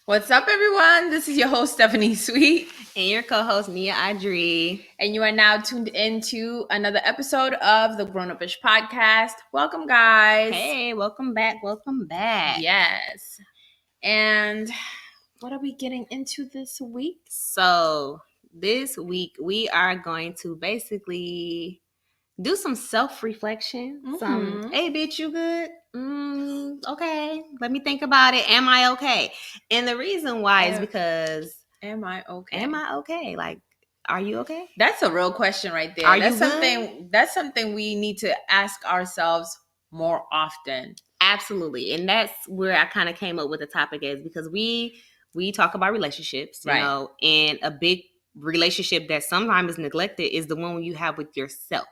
What's up, everyone? This is your host, Stephanie Sweet. And your co-host, Nia Adri. And you are now tuned into another episode of the Grown Up-ish podcast. Welcome, guys. Hey, welcome back. Yes. And what are we getting into this week? So, this week, we are going to basically do some self-reflection. Hey, bitch, you good? Okay. Let me think about it. Am I okay? And the reason why is because... Am I okay? Am I okay? Like, are you okay? That's a real question right there. That's something we need to ask ourselves more often. Absolutely. And that's where I kind of came up with the topic is because we talk about relationships, you know, and a big relationship that sometimes is neglected is the one you have with yourself.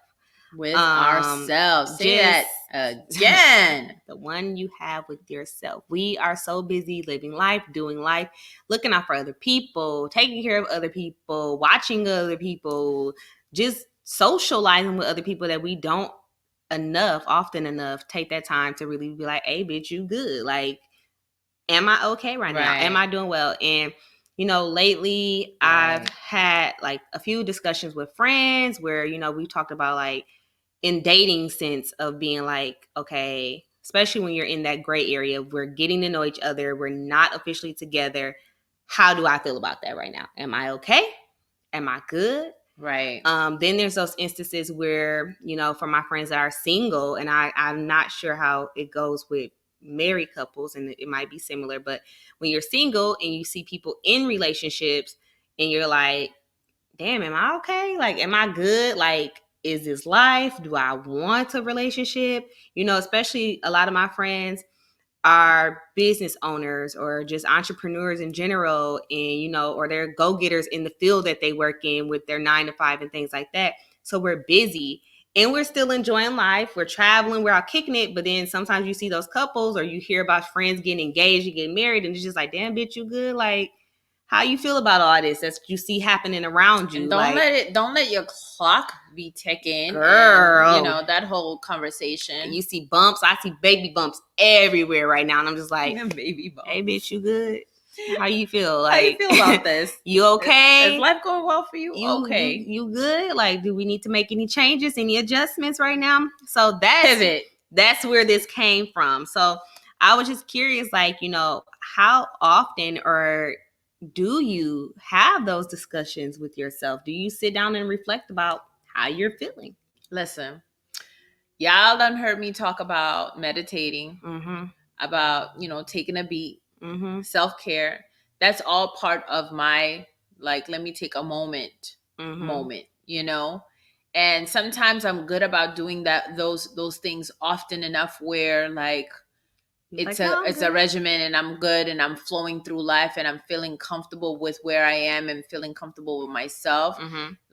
With ourselves. Say that again. The one you have with yourself. We are so busy living life, doing life, looking out for other people, taking care of other people, watching other people, just socializing with other people that we don't often enough take that time to really be like, hey, bitch, you good? Like, am I okay right now? Am I doing well? And you know, lately I've had like a few discussions with friends where, you know, we talked about like in dating sense of being like, okay, especially when you're in that gray area, we're getting to know each other, we're not officially together. How do I feel about that right now? Am I okay? Am I good? Right. Then there's those instances where, you know, for my friends that are single, and I'm not sure how it goes with married couples, and it might be similar, but when you're single and you see people in relationships and you're like, damn, am I okay? Like, am I good? Like, is this life? Do I want a relationship? You know, especially a lot of my friends are business owners or just entrepreneurs in general, and, you know, or they're go-getters in the field that they work in with their 9 to 5 and things like that. So we're busy and we're still enjoying life. We're traveling, we're out kicking it. But then sometimes you see those couples or you hear about friends getting engaged and getting married, and it's just like, damn, bitch, you good? Like, how you feel about all this that you see happening around you? And don't let your clock be ticking, girl. And, you know, that whole conversation. And you see bumps. I see baby bumps everywhere right now, and I'm just like, baby bumps. Hey, bitch, you good? How you feel? Like, how you feel about this? You okay? Is life going well for you? Okay. You good? Like, do we need to make any changes, any adjustments right now? So that's where this came from. So I was just curious, like, you know, how often or do you have those discussions with yourself? Do you sit down and reflect about how you're feeling? Listen, y'all done heard me talk about meditating, about, you know, taking a beat, self-care. That's all part of my, like, let me take a moment, you know? And sometimes I'm good about doing those things often enough where, like, it's a regimen and I'm good and I'm flowing through life and I'm feeling comfortable with where I am and feeling comfortable with myself.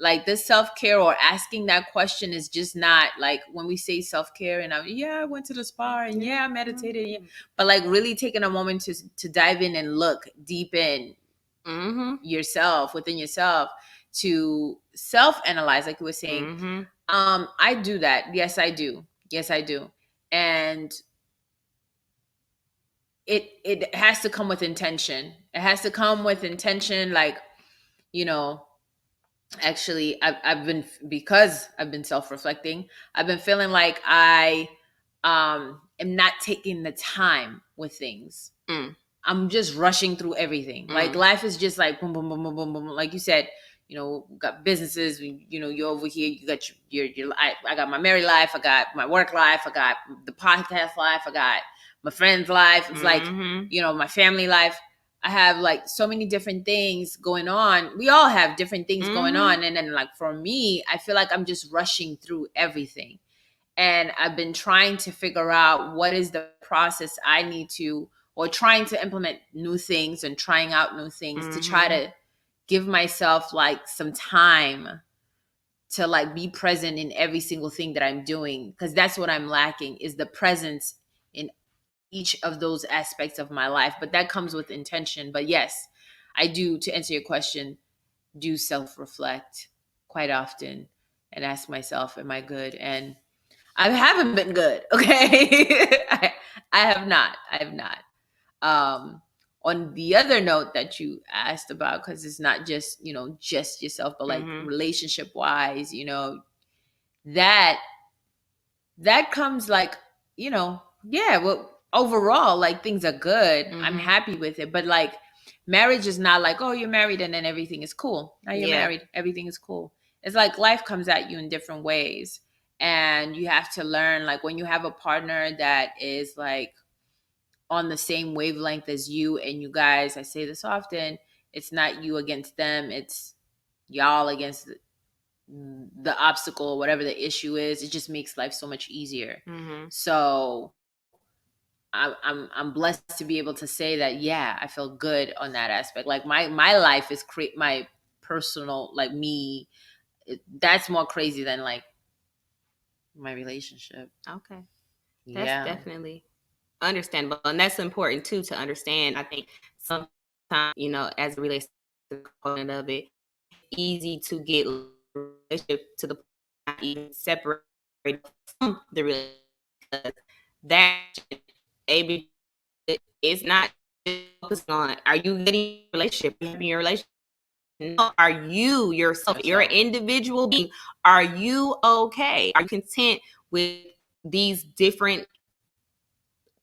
Like, this self-care or asking that question is just not like when we say self-care and I went to the spa and I meditated, but like really taking a moment to dive in and look deep in yourself, within yourself, to self-analyze, like you were saying. I do that. Yes, I do. And it has to come with intention. It has to come with intention. Like, you know, actually because I've been self-reflecting, I've been feeling like I am not taking the time with things. I'm just rushing through everything. Like, life is just like boom, boom, boom, boom, boom, boom. Like you said, you know, got businesses, you know, you're over here, you got I got my married life, I got my work life, I got the podcast life, I got my friend's life. It's like, you know, my family life. I have like so many different things going on. We all have different things going on. And then, like, for me, I feel like I'm just rushing through everything. And I've been trying to figure out what is the process I need to, or trying to implement new things and trying out new things to try to give myself like some time to like be present in every single thing that I'm doing. Because that's what I'm lacking, is the presence in each of those aspects of my life. But that comes with intention. But yes, I do, to answer your question, do self-reflect quite often and ask myself, am I good? And I haven't been good. Okay. I have not. on the other note that you asked about, because it's not just, just yourself, but like Mm-hmm. relationship wise, that that comes like, yeah, well, overall, like things are good. I'm Mm-hmm. happy with it. But like marriage is not like, oh, you're married and then everything is cool. Now you're Yeah. married, everything is cool. It's like life comes at you in different ways. And you have to learn, like when you have a partner that is like on the same wavelength as you, and you guys, I say this often, it's not you against them, it's y'all against the obstacle or whatever the issue is. It just makes life so much easier. Mm-hmm. So I'm blessed to be able to say that, yeah, I feel good on that aspect. Like my life is my personal, like me, that's more crazy than like my relationship. Okay. That's Yeah. definitely understandable. And that's important too to understand. I think sometimes, as it relates to the component of it, easy to get relationship to the point of not even separate from the relationship, because that maybe it's not just focusing on, are you getting a relationship? Are you having your relationship? No, are you yourself? You're an individual being. Are you okay? Are you content with these different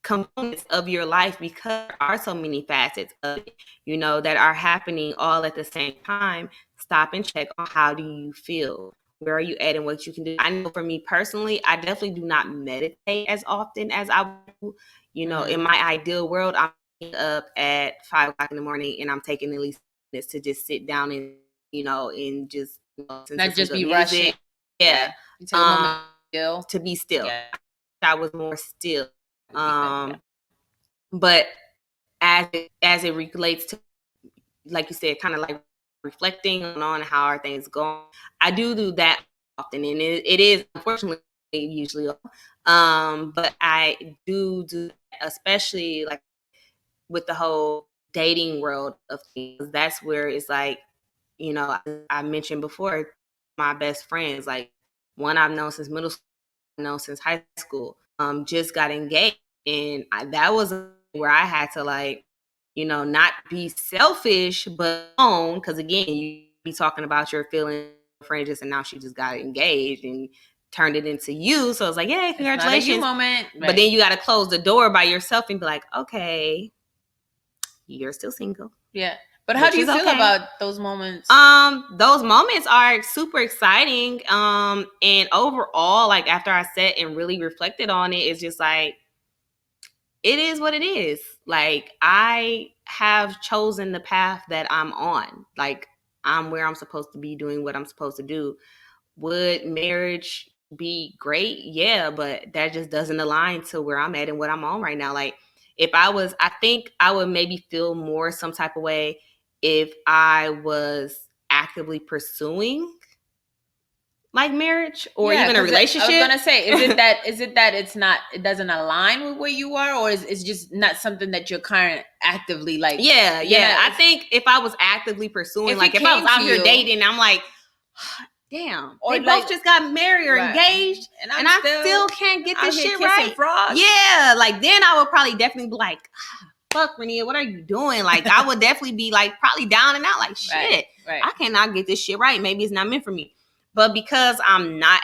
components of your life, because there are so many facets of it, that are happening all at the same time? Stop and check on, how do you feel? Where are you at and what you can do? I know for me personally, I definitely do not meditate as often as I do. In my ideal world, I'm waking up at 5 o'clock in the morning and I'm taking at least minutes to just sit down and, and just listen to Not some just good be music. rushing. Yeah. You take a moment still. To be still. Yeah. I was more still. Would be good. Yeah. But as it relates to, like you said, kind of like reflecting on how are things going, I do that often, and it is unfortunately usually, but I do that, especially like with the whole dating world of things. That's where it's like, I mentioned before, my best friends, like one I've known since middle school, known since high school, just got engaged. And that was where I had to, like, not be selfish, but own, because again, you be talking about your feelings, friends, and now she just got engaged and turned it into you. So it's like, yeah, congratulations. It's not a you moment. Right. But then you got to close the door by yourself and be like, okay, you're still single. Yeah. But how do you feel about those moments? Those moments are super exciting. And overall, like after I sat and really reflected on it, it's just like, it is what it is. Like, I have chosen the path that I'm on. Like, I'm where I'm supposed to be, doing what I'm supposed to do. Would marriage be great? Yeah, but that just doesn't align to where I'm at and what I'm on right now. Like, I think I would maybe feel more some type of way if I was actively pursuing like marriage or even a relationship. I was gonna say, is it that it doesn't align with where you are, or is it's just not something that you're kind of actively like? Yeah. I think if I was actively pursuing, like if I was out here dating, I'm like, damn, or they both just got married or engaged, and I still can't get this shit right. Frogs. Yeah, like then I would probably definitely be like, fuck, Renia, what are you doing? Like I would definitely be like probably down and out, like shit, I cannot get this shit right. Maybe it's not meant for me. But because I'm not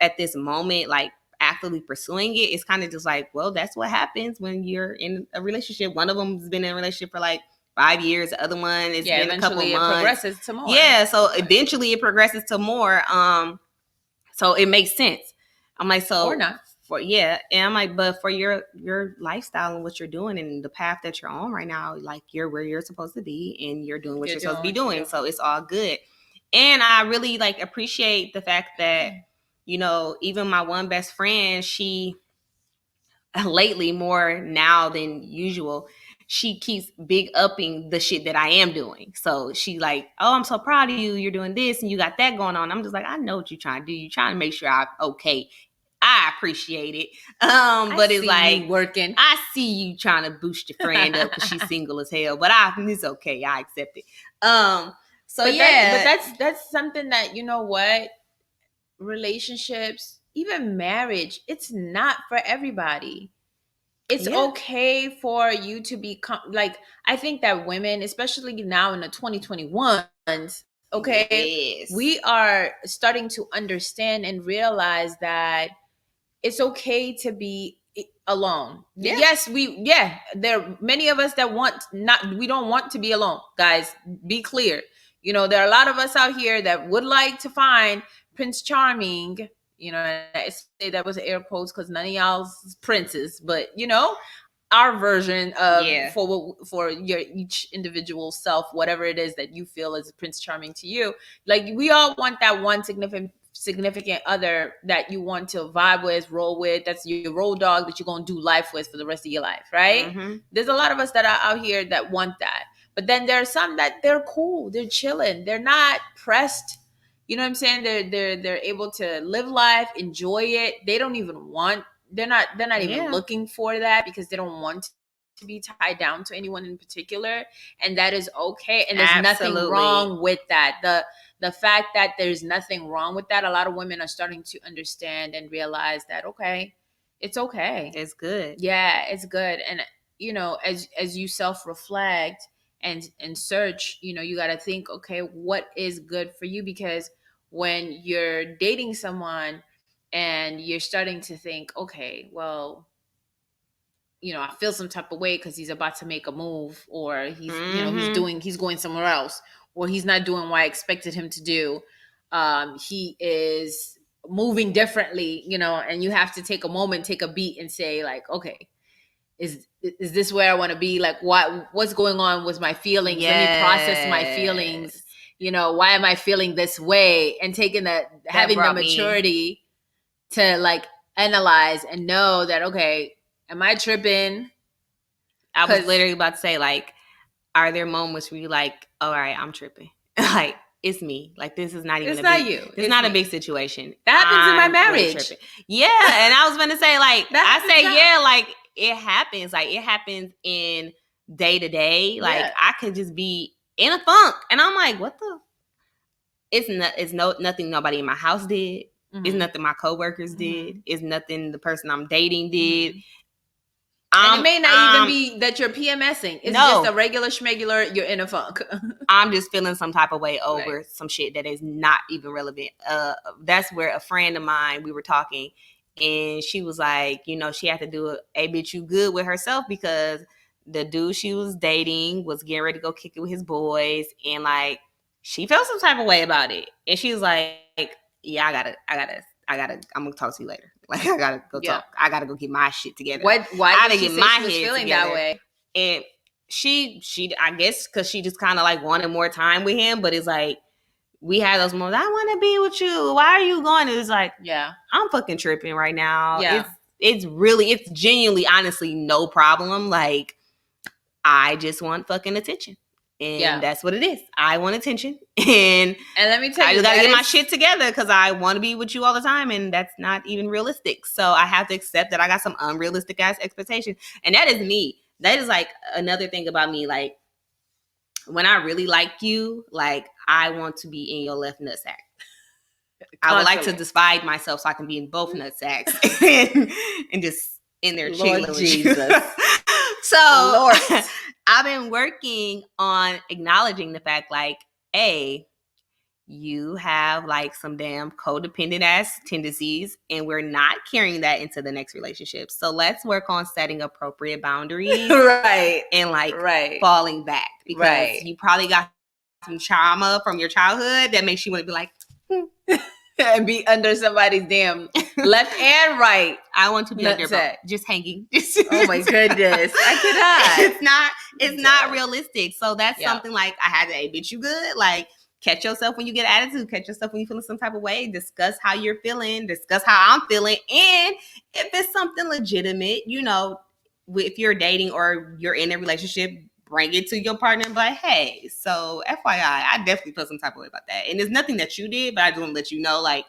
at this moment, like actively pursuing it, it's kind of just like, well, that's what happens when you're in a relationship. One of them's been in a relationship for like 5 years. The other one has been a couple months. It progresses to more. Yeah, so eventually it progresses to more. So it makes sense. I'm like, so or not. And I'm like, but for your lifestyle and what you're doing and the path that you're on right now, like you're where you're supposed to be and you're doing what you're supposed to be doing. So it's all good. And I really like appreciate the fact that, even my one best friend, she lately more now than usual, she keeps big upping the shit that I am doing. So she like, oh, I'm so proud of you. You're doing this and you got that going on. I'm just like, I know what you're trying to do. You're trying to make sure I'm okay. I appreciate it. But it's like working. I see you trying to boost your friend up because she's single as hell. But it's okay. I accept it. So but yeah, that's something that, you know what, relationships, even marriage, it's not for everybody. it's okay for you to be like, I think that women, especially now in the 2021s, okay, Yes. we are starting to understand and realize that it's okay to be alone. Yeah. Yes, there are many of us that we don't want to be alone, guys. Be clear. There are a lot of us out here that would like to find Prince Charming. And I say that was air quotes because none of y'all's princes, but our version of for your each individual self, whatever it is that you feel is Prince Charming to you. Like, we all want that one significant other that you want to vibe with, roll with. That's your road dog that you're going to do life with for the rest of your life, right? There's a lot of us that are out here that want that. But then there are some that they're cool, they're chilling, they're not pressed. You know what I'm saying? They're able to live life, enjoy it. They don't even want they're not even looking for that because they don't want to be tied down to anyone in particular, and that is okay. And there's nothing wrong with that. The fact that there's nothing wrong with that, a lot of women are starting to understand and realize that, okay, it's okay, it's good. Yeah, it's good. And as you self-reflect and search, you got to think, okay, what is good for you? Because when you're dating someone and you're starting to think, okay, well, I feel some type of way because he's about to make a move, or he's going somewhere else, or he's not doing what I expected him to do. He is moving differently, and you have to take a moment, take a beat and say, like, okay, is this where I want to be? Like, what's going on with my feelings? Let me process my feelings. Why am I feeling this way? And having the maturity to like analyze and know that, okay, am I tripping? I was literally about to say, like, are there moments where you like, all right, I'm tripping? Like, it's me. Like, this is not even it's not you. It's not a big situation. That happens in my marriage. Really yeah. And I was going to say, like, like, it happens. Like, it happens in day to day. Like, I could just be in a funk. And I'm like, what the? It's nothing nobody in my house did. It's nothing my coworkers did. It's nothing the person I'm dating did. And it may not even be that you're PMSing. It's just a regular schmegular. You're in a funk. I'm just feeling some type of way over some shit that is not even relevant. That's where a friend of mine, we were talking, and she was like, she had to do a bitch you good with herself because the dude she was dating was getting ready to go kick it with his boys, and like she felt some type of way about it, and she was like, yeah, I'm gonna talk to you later. Like, I gotta go talk. I gotta go get my shit together. Why did she say she was feeling that way? And she I guess because she just kind of like wanted more time with him. But it's like, we had those moments. I want to be with you. Why are you going? It's like, I'm fucking tripping right now. Yeah. It's genuinely, honestly, no problem. Like, I just want fucking attention. And that's what it is. I want attention. And let me tell you, I just got to get my shit together because I want to be with you all the time. And that's not even realistic. So I have to accept that I got some unrealistic ass expectations. And that is me. That is like another thing about me. Like, when I really like you, like, I want to be in your left nutsack. I would like to divide myself so I can be in both nutsacks and just in there chilling with Jesus. So Lord. I've been working on acknowledging the fact, like, A, you have like some damn codependent ass tendencies, and we're not carrying that into the next relationship. So let's work on setting appropriate boundaries, and like falling back, because you probably got some trauma from your childhood that makes you want to be like and be under somebody's damn left and right. I want to be under just hanging. Oh my goodness, I cannot. It's not realistic. So that's something like I had to. Hey, bitch, you good? Like, catch yourself when you get attitude. Catch yourself when you feeling some type of way. Discuss how you're feeling. Discuss how I'm feeling. And if it's something legitimate, if you're dating or you're in a relationship, bring it to your partner and be like, hey, so FYI, I definitely feel some type of way about that. And there's nothing that you did, but I just want to let you know, like,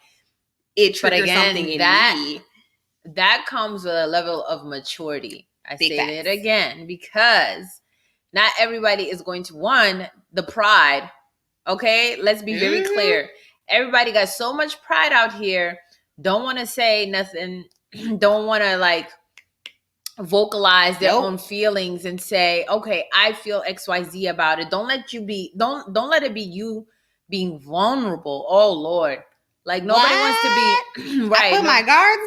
it triggered something in me. That comes with a level of maturity. I say it again, because not everybody is going to want the pride. Okay, let's be very clear. Everybody got so much pride out here. Don't want to say nothing. Don't want to like vocalize their Nope. own feelings and say, okay, I feel XYZ about it. Don't let it be you being vulnerable. Oh Lord. Like nobody wants to be I right. put my guards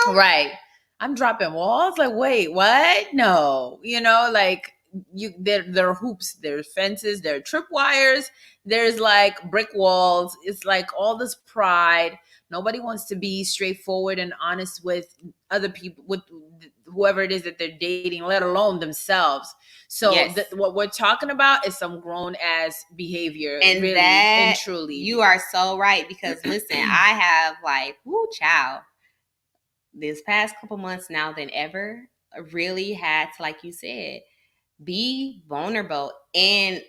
down. Right. I'm dropping walls. Like, wait, what? No. Like there are hoops, there's fences, there are tripwires, there's like brick walls. It's like all this pride. Nobody wants to be straightforward and honest with other people, with whoever it is that they're dating, let alone themselves. So Yes. what we're talking about is some grown ass behavior, And really that and truly. you are so right, because listen, I have like, whoo, child, this past couple months now than ever, really had to, like you said, be vulnerable. And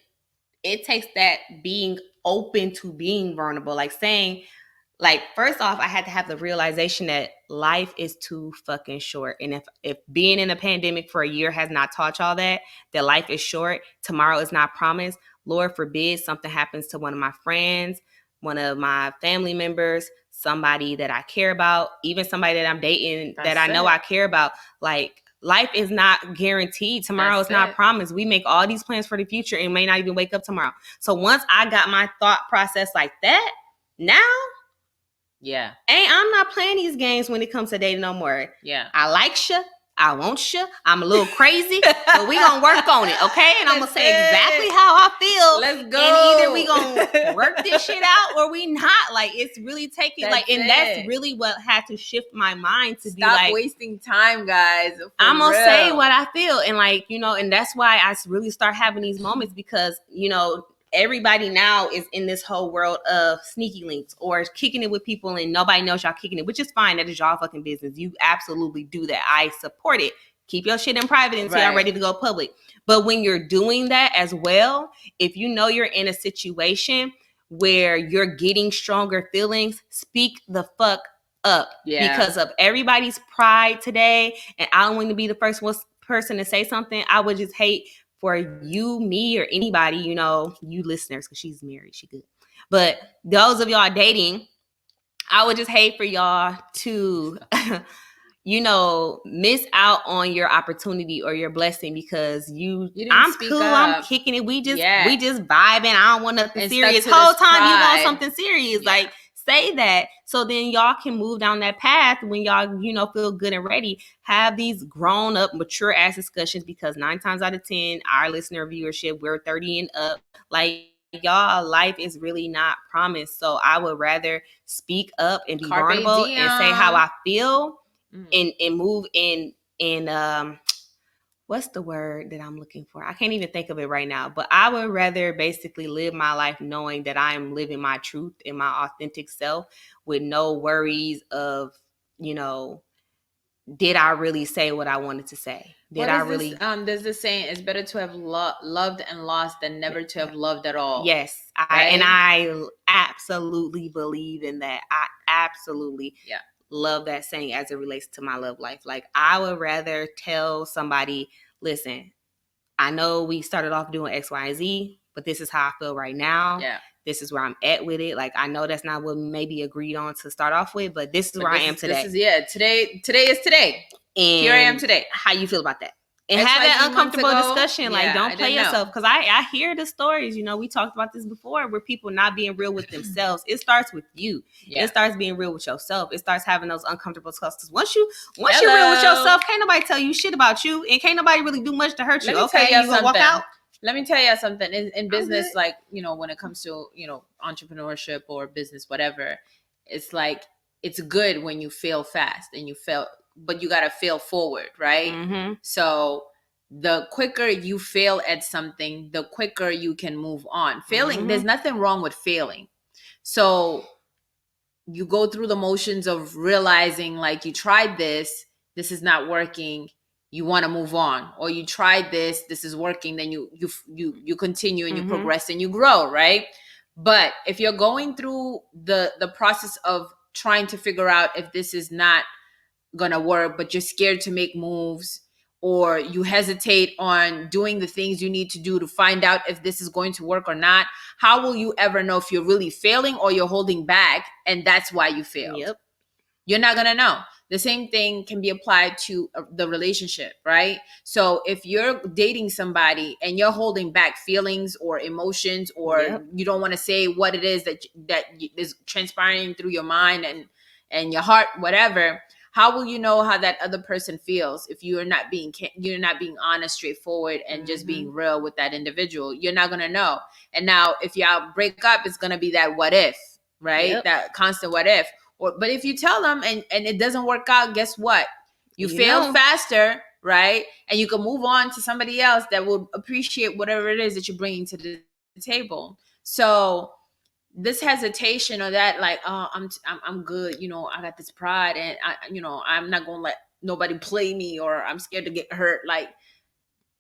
it takes that being open to being vulnerable, like saying, like, first off, I had to have the realization that life is too fucking short. And if being in a pandemic for a year has not taught y'all that life is short, tomorrow is not promised. Lord forbid something happens to one of my friends, one of my family members, somebody that I care about, even somebody that I'm dating that I know I care about. Like, life is not guaranteed. Tomorrow is not promised. We make all these plans for the future and may not even wake up tomorrow. So once I got my thought process like that, now, yeah, I'm not playing these games when it comes to dating no more. Yeah. I like you. I want you. I'm a little crazy, but we gonna work on it, okay? And I'm gonna say exactly how I feel. Let's go. And either we gonna work this shit out or we not. Like, it's really taking that's really what had to shift my mind to be like, stop wasting time, guys. I'm gonna say what I feel. And like, and that's why I really start having these moments, because everybody now is in this whole world of sneaky links or kicking it with people and nobody knows y'all kicking it, which is fine. That is y'all fucking business. You absolutely do that. I support it. Keep your shit in private until y'all ready to go public. But when you're doing that as well, if you know you're in a situation where you're getting stronger feelings, speak the fuck up. Yeah. Because of everybody's pride today. And I don't want to be the first person to say something. I would just hate for you, me, or anybody, you listeners, because she's married, she good. But those of y'all dating, I would just hate for y'all to, miss out on your opportunity or your blessing because I'm cool, I'm kicking it. We just vibing. I don't want nothing serious. Whole time you want something serious. Yeah. Like, say that, so then y'all can move down that path when y'all, feel good and ready. Have these grown up, mature ass discussions, because 9 times out of 10, our listener viewership, we're 30 and up. Like, y'all, life is really not promised. So I would rather speak up and be vulnerable and say how I feel and move in what's the word that I'm looking for? I can't even think of it right now, but I would rather basically live my life knowing that I'm living my truth and my authentic self with no worries of, did I really say what I wanted to say? There's this saying, it's better to have loved and lost than never to have loved at all. Yes. I absolutely believe in that. I absolutely love that saying as it relates to my love life. Like, I would rather tell somebody, listen, I know we started off doing X, Y, and Z, but this is how I feel right now. Yeah. This is where I'm at with it. Like, I know that's not what we maybe agreed on to start off with, but this is where I am today. Today is today. And here I am today. How you feel about that? And have that uncomfortable discussion. Like, don't play yourself. Because I hear the stories. We talked about this before, where people not being real with themselves. It starts with you. Yeah. It starts being real with yourself. It starts having those uncomfortable discussions. Once you're real with yourself, can't nobody tell you shit about you, and can't nobody really do much to hurt you. Okay, you gonna walk out. Let me tell you something. In business, like, when it comes to, entrepreneurship or business, whatever, it's like, it's good when you fail fast and you fail, but you got to fail forward, right? Mm-hmm. So the quicker you fail at something, the quicker you can move on. Failing, there's nothing wrong with failing. So you go through the motions of realizing, like, you tried this is not working. You want to move on, or you tried this is working. Then you continue and you progress and you grow, right? But if you're going through the process of trying to figure out if this is not gonna work, but you're scared to make moves, or you hesitate on doing the things you need to do to find out if this is going to work or not, how will you ever know if you're really failing or you're holding back and that's why you failed? Yep. You're not going to know. The same thing can be applied to the relationship, right? So if you're dating somebody and you're holding back feelings or emotions, or you don't want to say what it is that is transpiring through your mind and your heart, whatever, how will you know how that other person feels if you're not being honest, straightforward, and just being real with that individual? You're not going to know. And now if y'all break up, it's going to be that what if, right? That constant what if. But if you tell them and it doesn't work out, guess what? You failed faster, right? And you can move on to somebody else that will appreciate whatever it is that you're bringing to the table. So this hesitation or that, like, oh, I'm good, I got this pride, and I'm not gonna let nobody play me, or I'm scared to get hurt. Like,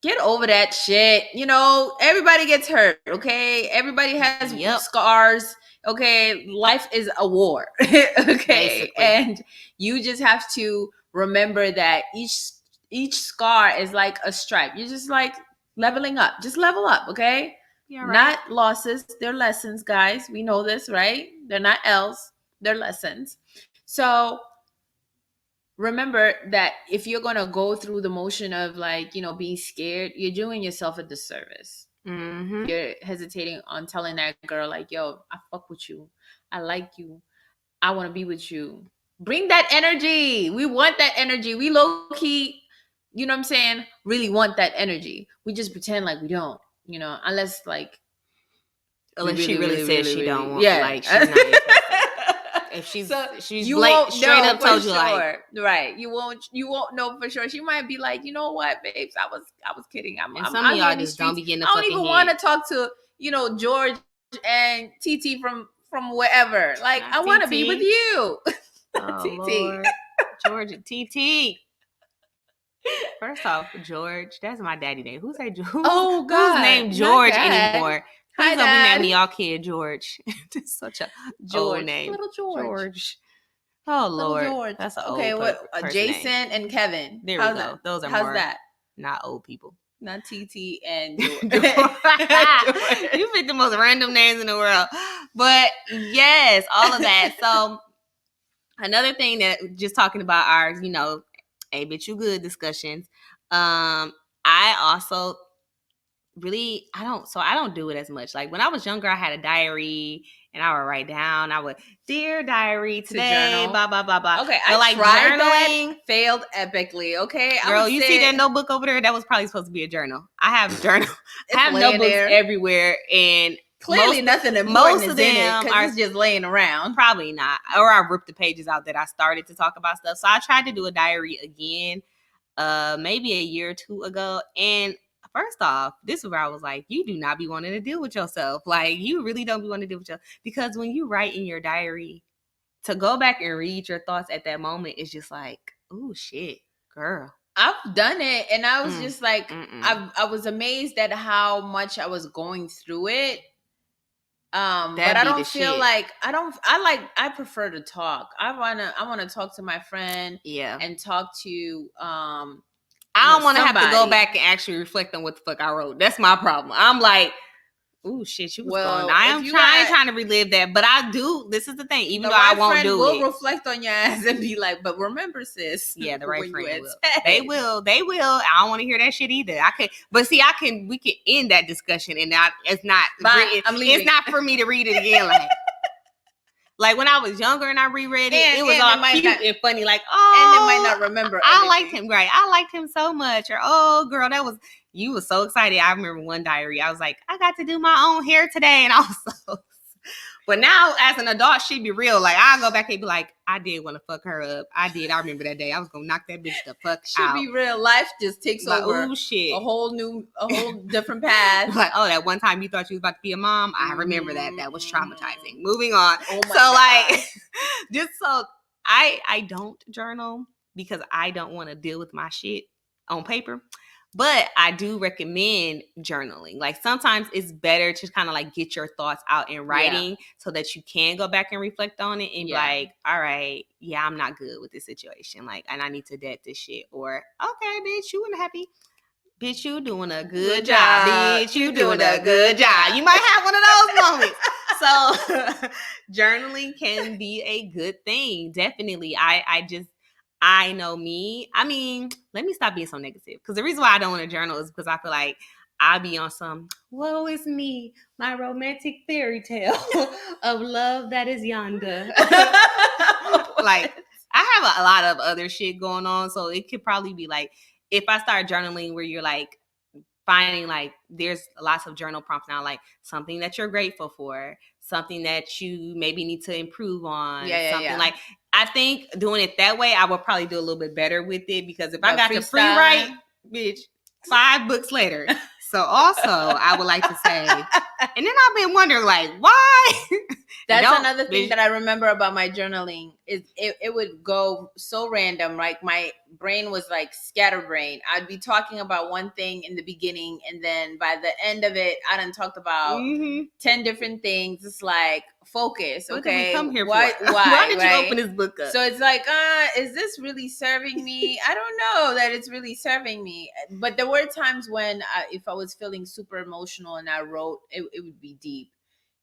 get over that shit. Everybody gets hurt, okay? Everybody has scars. Okay, life is a war. Okay. Basically. And you just have to remember that each scar is like a stripe. You're just like leveling up. Just level up, okay? Right. Not losses, they're lessons, guys. We know this, right? They're not L's, they're lessons. So remember that if you're going to go through the motion of, like, being scared, you're doing yourself a disservice. You're hesitating on telling that girl, like, yo, I fuck with you. I like you. I want to be with you. Bring that energy. We want that energy. We low key, you know what I'm saying, really want that energy. We just pretend like we don't, unless she really says she don't want, like, she's not interested. If she's straight up told you, like, right, you won't know for sure. She might be like, you know what, babes, I was kidding. Some of y'all just don't be getting the I don't even want to talk to George and TT from wherever. Like, I want to be with you. Lord. George and TT. First off, George, that's my daddy name. Who's that? Oh God, who's named George anymore? Please don't be naming me y'all kid George. It's such a old name. Little George. Oh Lord, George. That's an okay. Old What? Jason name. And Kevin. There we go. Those are how's more that? Not old people. Not TT and George. You picked the most random names in the world, but yes, all of that. So another thing that just talking about our, hey, bitch, you good discussions. I also really, I don't do it as much. Like, when I was younger, I had a diary and I would write down, dear diary, today, blah, blah, blah, blah. Okay, I tried journaling. Failed epically, okay? Girl, you see that notebook over there? That was probably supposed to be a journal. I have a journal. I have notebooks everywhere, and clearly nothing important is in it, because it's just laying around. Probably not. Or I ripped the pages out that I started to talk about stuff. So I tried to do a diary again, maybe a year or two ago, and first off, this is where I was like, you do not be wanting to deal with yourself. Like, you really don't be wanting to deal with yourself. Because when you write in your diary, to go back and read your thoughts at that moment is just like, oh, shit, girl. I've done it, and I was just like, I was amazed at how much I was going through it. But I don't feel like, I prefer to talk. I want to talk to my friend. Yeah. And talk to, I don't want to have to go back and actually reflect on what the fuck I wrote. That's my problem. I'm like, ooh, shit, you was going. I am trying to relive that, but I do. This is the thing. Even though I won't do it, will reflect on your ass and be like, "But remember, sis." Yeah, the right friend will. They will. They will. I don't want to hear that shit either. I could, but see, we could end that discussion, and it's not. It's not for me to read it again. Like when I was younger and I reread it, it was all cute and funny. Like, oh, and they might not remember. I liked him, right? I liked him so much. Or, oh, girl, you was so excited. I remember one diary. I was like, I got to do my own hair today, and I was so. But now, as an adult, she'd be real. Like, I'll go back and be like, I did want to fuck her up. I did. I remember that day. I was gonna knock that bitch the fuck out. She'd be real. Life just takes over. Oh shit! A whole different path. Like, oh, that one time you thought you was about to be a mom. I remember that. That was traumatizing. Moving on. Oh my God. Like, just so I don't journal because I don't want to deal with my shit on paper. But I do recommend journaling. Like, sometimes it's better to kind of like get your thoughts out in writing so that you can go back and reflect on it and be like, all right, yeah, I'm not good with this situation. Like, and I need to debt this shit. Or, okay, bitch, you ain't happy. Bitch, you doing a good job. Bitch, you doing a good job. You might have one of those moments. So journaling can be a good thing. Definitely. I know me. I mean, let me stop being so negative. Because the reason why I don't want to journal is because I feel like I'll be on some, woe is me, my romantic fairy tale of love that is yonder. Like, I have a lot of other shit going on. So it could probably be like, if I start journaling where you're like, finding like there's lots of journal prompts now, like something that you're grateful for, something that you maybe need to improve on, something like, I think doing it that way, I would probably do a little bit better with it, because if I got to free write, bitch, 5 books later. So also, I would like to say, and then I've been wondering, like, why? That's another thing that I remember about my journaling is it would go so random. Like my brain was like scatterbrain. I'd be talking about one thing in the beginning, and then by the end of it, I done talked about 10 different things. It's like, focus, okay? What did we come here why? For? Why did you open this book up? So it's like, is this really serving me? I don't know that it's really serving me. But there were times when if I was feeling super emotional and I wrote, it would be deep.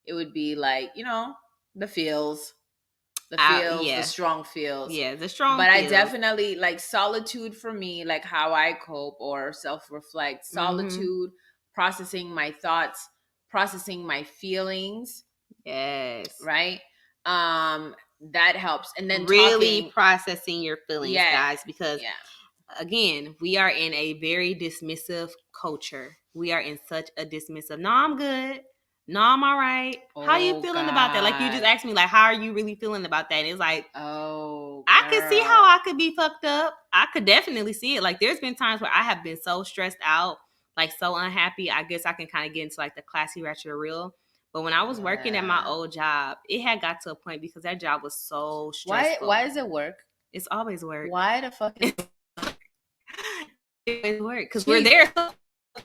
It would be like, the feels, the strong feels. Yeah, the strong But feels. I definitely like solitude for me, like how I cope or self-reflect. Solitude, processing my thoughts, processing my feelings. Yes. Right? That helps. And then really processing your feelings, guys, because again, we are in a very dismissive culture. We are in such a dismissive, no, I'm good. No, I'm all right. How you feeling about that? Like, you just asked me, like, how are you really feeling about that? And it's like, I could see how I could be fucked up. I could definitely see it. Like, there's been times where I have been so stressed out, like so unhappy. I guess I can kind of get into like the classy, ratchet, or real. But when I was working at my old job, it had got to a point because that job was so stressful. Why does it work? It's always work. Why the fuck is it always work? Because we're there.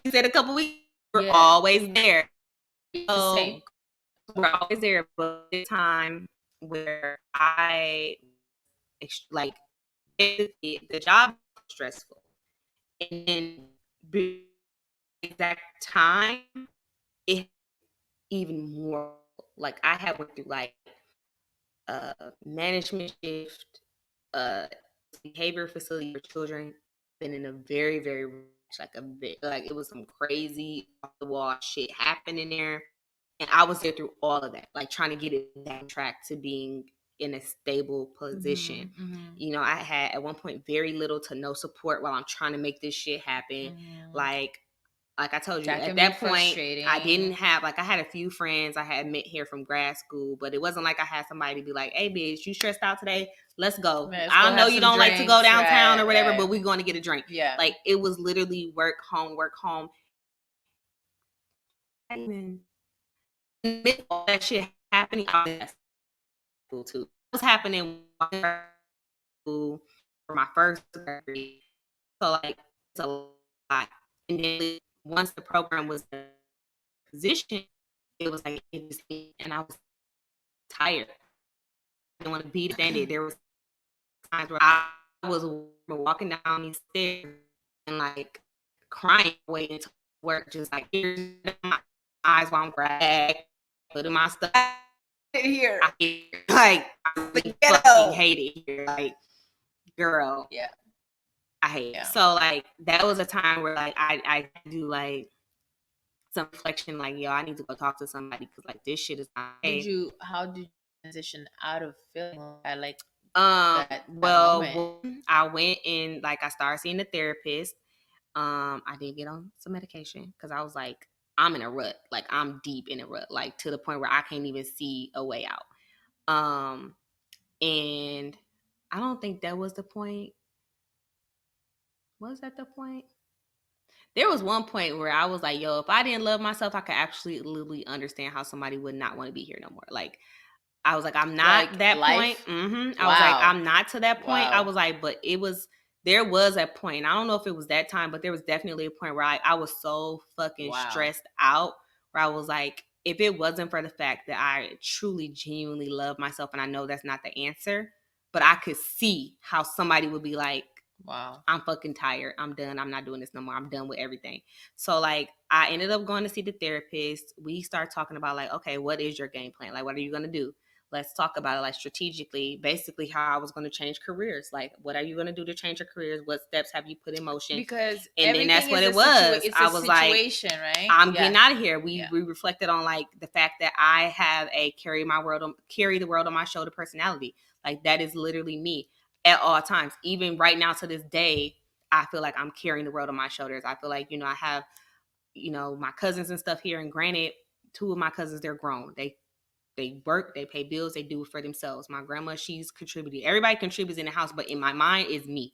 You said a couple weeks, we're always there. So we're always there. But the time where I like the job was stressful, and then the exact time it even more, like I had went through like management shift, behavior facility for children, been in a very, very like it was some crazy off the wall shit happening there. And I was there through all of that, like trying to get it on track to being in a stable position. You know, I had at one point very little to no support while I'm trying to make this shit happen. Like I told you, at that point, I didn't have, like, I had a few friends I had met here from grad school, but it wasn't like I had somebody to be like, hey, bitch, you stressed out today? Let's go. I know you don't like to go downtown or whatever, but we're going to get a drink. Like, it was literally work, home, work, home. And all that shit happening, I was school too. It was happening for my first grade. So, like, it's a lot. And then once the program was in position, it was like, and I was tired. I didn't want to be standing. There was times where I was walking down these stairs and like crying, waiting to work, just like my eyes while I'm grabbing, putting my stuff here. I fucking hate it here. Like, girl. Yeah. I hate it. So like that was a time where like I do like some reflection, like, yo, I need to go talk to somebody because like this shit is not. How did you transition out of feeling like well, I went and like I started seeing a therapist. I did get on some medication because I was like, I'm in a rut. Like I'm deep in a rut, like to the point where I can't even see a way out. And I don't think that was the point. Was that the point? There was one point where I was like, yo, if I didn't love myself, I could actually literally understand how somebody would not want to be here no more. Like, I was like, I'm not like that life? Point. I was like, I'm not to that point. I was like, but there was a point. And I don't know if it was that time, but there was definitely a point where I was so fucking stressed out where I was like, if it wasn't for the fact that I truly, genuinely love myself, and I know that's not the answer, but I could see how somebody would be like, Wow. I'm fucking tired. I'm done. I'm not doing this no more. I'm done with everything. So like I ended up going to see the therapist. We start talking about like, okay, what is your game plan? Like, what are you gonna do? Let's talk about it like strategically, basically how I was going to change careers. Like, what are you going to do to change your careers? What steps have you put in motion? Because And then that's everything what is it was. it's I a was like, situation, right? I'm Yeah. getting out of here. Yeah. We reflected on like the fact that I have a carry the world on my shoulder personality. Like that is literally me at all times. Even right now to this day, I feel like I'm carrying the world on my shoulders. I feel like, I have, my cousins and stuff here. And granted, two of my cousins, they're grown. They work, they pay bills, they do it for themselves. My grandma, she's contributed. Everybody contributes in the house, but in my mind is me.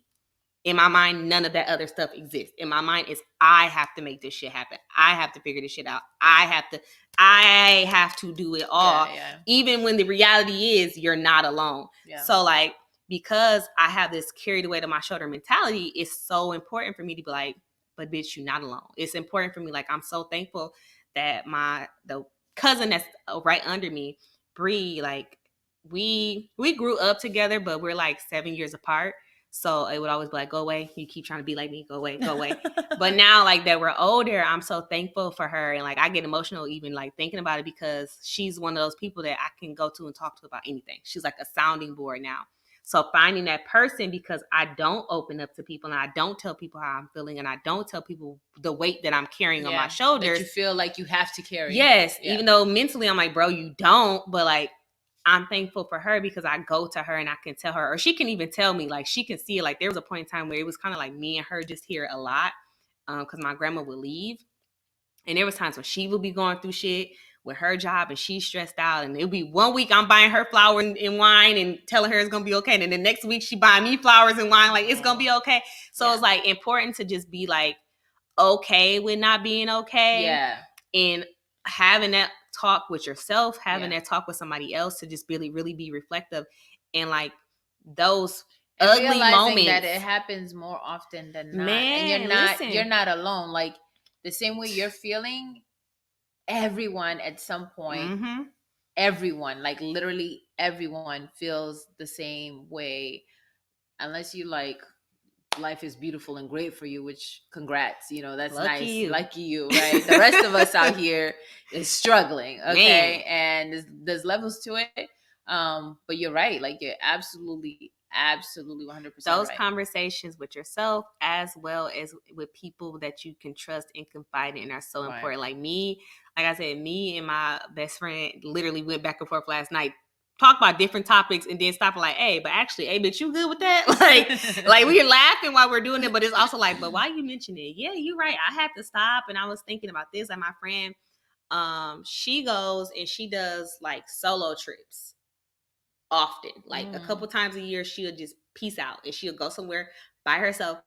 In my mind, none of that other stuff exists. In my mind, is I have to make this shit happen. I have to figure this shit out. I have to do it all. Yeah. Even when the reality is you're not alone. Yeah. So like, because I have this carry the weight on my shoulder mentality, it's so important for me to be like, but bitch, you're not alone. It's important for me. Like, I'm so thankful that the cousin that's right under me, Bree, like we grew up together, but we're like 7 years apart. So it would always be like, go away. You keep trying to be like me. Go away, go away. But now like that we're older, I'm so thankful for her. And like, I get emotional even like thinking about it because she's one of those people that I can go to and talk to about anything. She's like a sounding board now. So finding that person, because I don't open up to people and I don't tell people how I'm feeling and I don't tell people the weight that I'm carrying on my shoulders. That you feel like you have to carry. Yes. Yeah. Even though mentally I'm like, bro, you don't. But like, I'm thankful for her because I go to her and I can tell her, or she can even tell me, like she can see it. Like there was a point in time where it was kind of like me and her just here a lot because my grandma would leave. And there was times when she would be going through shit with her job and she's stressed out. And it'll be 1 week I'm buying her flowers and wine and telling her it's going to be okay. And then the next week she buying me flowers and wine, like it's going to be okay. So it's like important to just be like okay with not being okay. Yeah. And having that talk with yourself, having that talk with somebody else to just really, really be reflective and like those and ugly moments that it happens more often than not. Man, and you're not alone. Like the same way you're feeling, everyone at some point, everyone, like literally everyone feels the same way, unless you like life is beautiful and great for you, which congrats, that's lucky nice. Lucky you, right? The rest of us out here is struggling. Okay. Man. And there's levels to it. But you're right. Like you're absolutely 100% those right. Conversations with yourself as well as with people that you can trust and confide in are so important. Like I said, me and my best friend literally went back and forth last night, talk about different topics and then stop like, hey, but actually, hey, bitch, you good with that? like we're laughing while we're doing it, but it's also like, but why you mention it? Yeah, you're right. I had to stop and I was thinking about this. And my friend, she goes and she does like solo trips often. Like a couple times a year, she'll just peace out and she'll go somewhere by herself.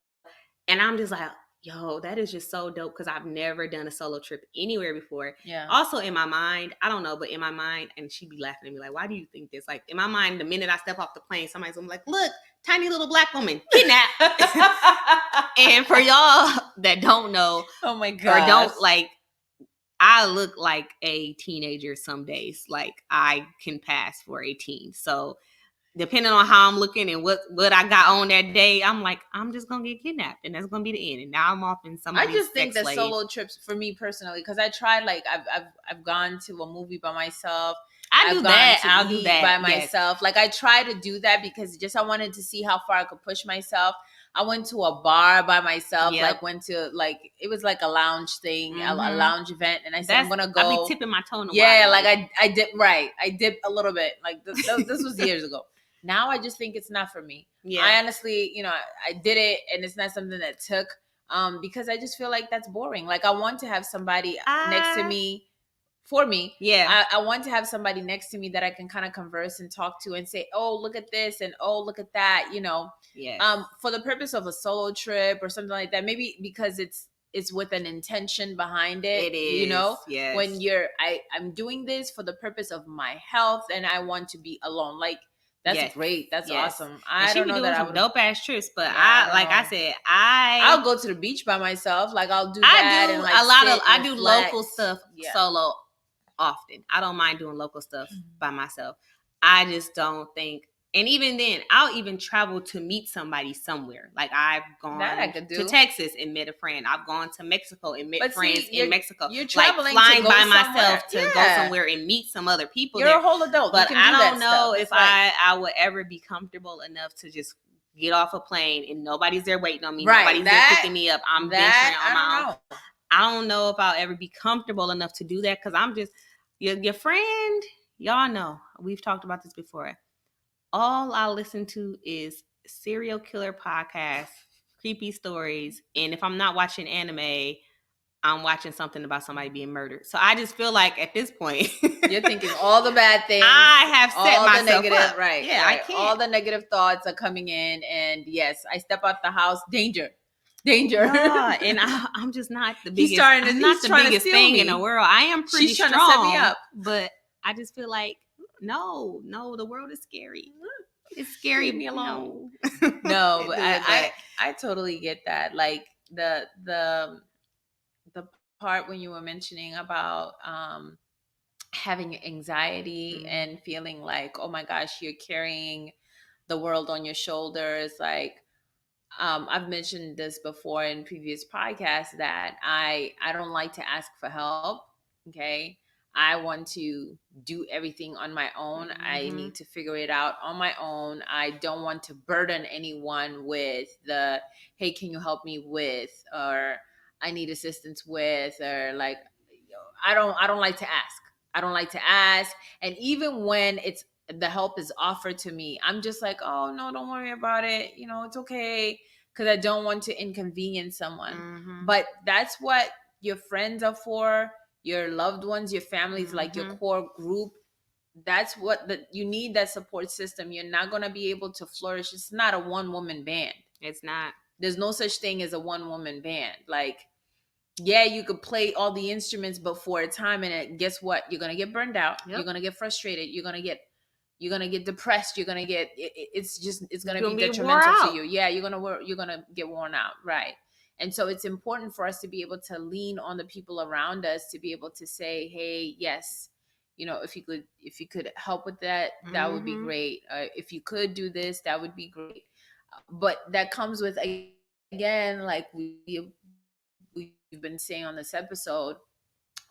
And I'm just like, yo, that is just so dope because I've never done a solo trip anywhere before. Yeah. Also in my mind, I don't know, but in my mind, and she'd be laughing at me like, why do you think this? Like in my mind, the minute I step off the plane, somebody's gonna be like, look, tiny little black woman, kidnapped. And for y'all that don't know, oh my god, or don't like, I look like a teenager some days. Like I can pass for a teen. So depending on how I'm looking and what I got on that day, I'm like, I'm just gonna get kidnapped, and that's gonna be the end. And now I'm off in somebody's. I just think that slave. Solo trips for me personally, because I tried, like I've gone to a movie by myself. I'll do that by myself. Like I try to do that because I wanted to see how far I could push myself. I went to a bar by myself. Yep. Like went to it was like a lounge thing, a lounge event, and I said I'm gonna go. I'll be tipping my toe in the water. Like I did right. I dipped a little bit. Like this was years ago. Now I just think it's not for me. Yeah. I honestly, I did it and it's not something that took because I just feel like that's boring. Like I want to have somebody next to me for me. Yeah. I want to have somebody next to me that I can kind of converse and talk to and say, oh, look at this and oh, look at that, Yeah. For the purpose of a solo trip or something like that, maybe because it's with an intention behind it. It is. Yes. When I'm doing this for the purpose of my health and I want to be alone. Like that's great. That's awesome. I don't know that I would dope ass trips, but I'll go to the beach by myself. Like I'll do that. And I do local stuff solo often. I don't mind doing local stuff by myself. I just don't think And even then, I'll even travel to meet somebody somewhere. Like I've That I gone could to do. Texas and met a friend. I've gone to Mexico and met But friends see, in Mexico. you're Like traveling to flying go by somewhere. myself to go Yeah. somewhere and meet some other people You're there. a whole adult. But You can I do don't that know stuff. if It's like, I would ever be comfortable enough to just get off a plane and nobody's there waiting on me. right. Nobody's there picking me up. I'm venturing on my own. Know. I don't know if I'll ever be comfortable enough to do that because I'm just your friend. Y'all know we've talked about this before. All I listen to is serial killer podcasts, creepy stories, and if I'm not watching anime, I'm watching something about somebody being murdered. So I just feel like at this point, you're thinking all the bad things. I have set all myself the negative, up. Right. Yeah, right. I can't. All the negative thoughts are coming in, and yes, I step out the house, danger. Yeah, and I'm just not the biggest. I'm not the biggest thing in the world. I am pretty She's trying strong, to set me up. but I just feel like no, the world is scary. It's scary. Leave me alone. No, but I totally get that. Like the part when you were mentioning about having anxiety and feeling like, oh my gosh, you're carrying the world on your shoulders. Like I've mentioned this before in previous podcasts that I don't like to ask for help. Okay. I want to do everything on my own. I need to figure it out on my own. I don't want to burden anyone with the, hey, can you help me with, or I need assistance with, or like, I don't like to ask. I don't like to ask. And even when the help is offered to me, I'm just like, oh no, don't worry about it. It's okay. Because I don't want to inconvenience someone. But that's what your friends are for, your loved ones, your families, like your core group. That's what you need, that support system. You're not going to be able to flourish. It's not a one-woman band. It's not. There's no such thing as a one-woman band. Like, yeah, you could play all the instruments, but for a time, and guess what? You're going to get burned out. Yep. You're going to get frustrated. You're going to get depressed. You're going to get, it's going to be detrimental to you. Yeah. You're going to get worn out. Right. And so it's important for us to be able to lean on the people around us to be able to say, hey, yes, if you could help with that, that would be great. If you could do this, that would be great. But that comes with, again, like we've been saying on this episode,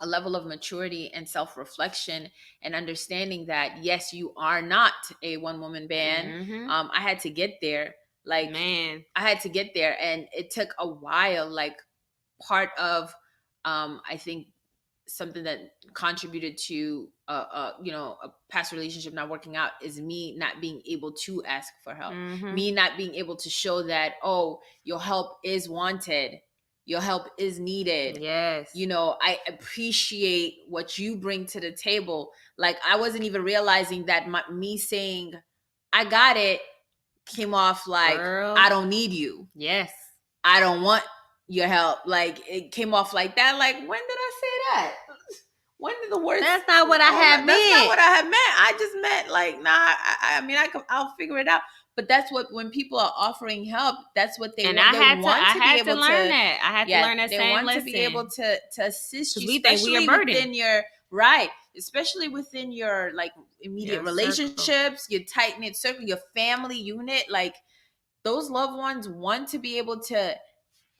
a level of maturity and self-reflection and understanding that, yes, you are not a one-woman band. I had to get there. Like, man, I had to get there, and it took a while. Like, part of, I think, something that contributed to a past relationship not working out is me not being able to ask for help. Me not being able to show that, oh, your help is wanted, your help is needed. Yes. I appreciate what you bring to the table. Like, I wasn't even realizing that me saying I got it came off like, girl, I don't need you. Yes. I don't want your help. Like, it came off like that. Like, when did I say that? When did the words? That's not what I had meant. That's not what I had meant. I just meant like, nah. I'll figure it out. But that's what, when people are offering help, that's what they want. I had to learn that. I had to learn that same lesson. They want to be able to assist you, especially within your right, especially within your like immediate relationships, your tight knit circle, your family unit. Like, those loved ones want to be able to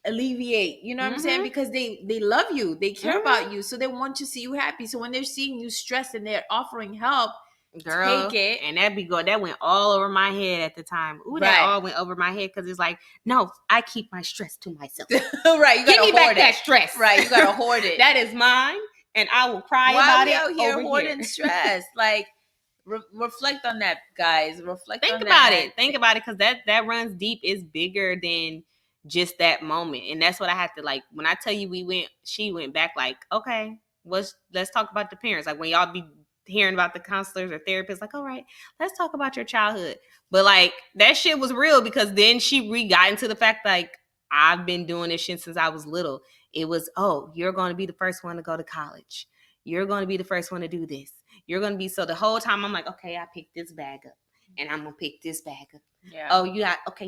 alleviate, what I'm saying? Because they love you, they care about you, so they want to see you happy. So when they're seeing you stressed and they're offering help, girl, take it. And that went all over my head at the time. Ooh, that all went over my head, because it's like, no, I keep my stress to myself. Right, you gotta give me back that stress. Right, you gotta hoard it. That is mine, and I will cry about it. Why we out here hoarding stress? Like, reflect on that, guys. Think about it, because that runs deep. Is bigger than just that moment. And that's what I had to, like, when I tell you she went back, like, okay, let's talk about the parents. Like, when y'all be hearing about the counselors or therapists, like, all right, let's talk about your childhood. But like, that shit was real, because then she got into the fact, like, I've been doing this shit since I was little. It was, oh, you're going to be the first one to go to college. You're going to be the first one to do this. You're going to be, so the whole time I'm like, okay, I picked this bag up, and I'm going to pick this bag up. Yeah. Oh, you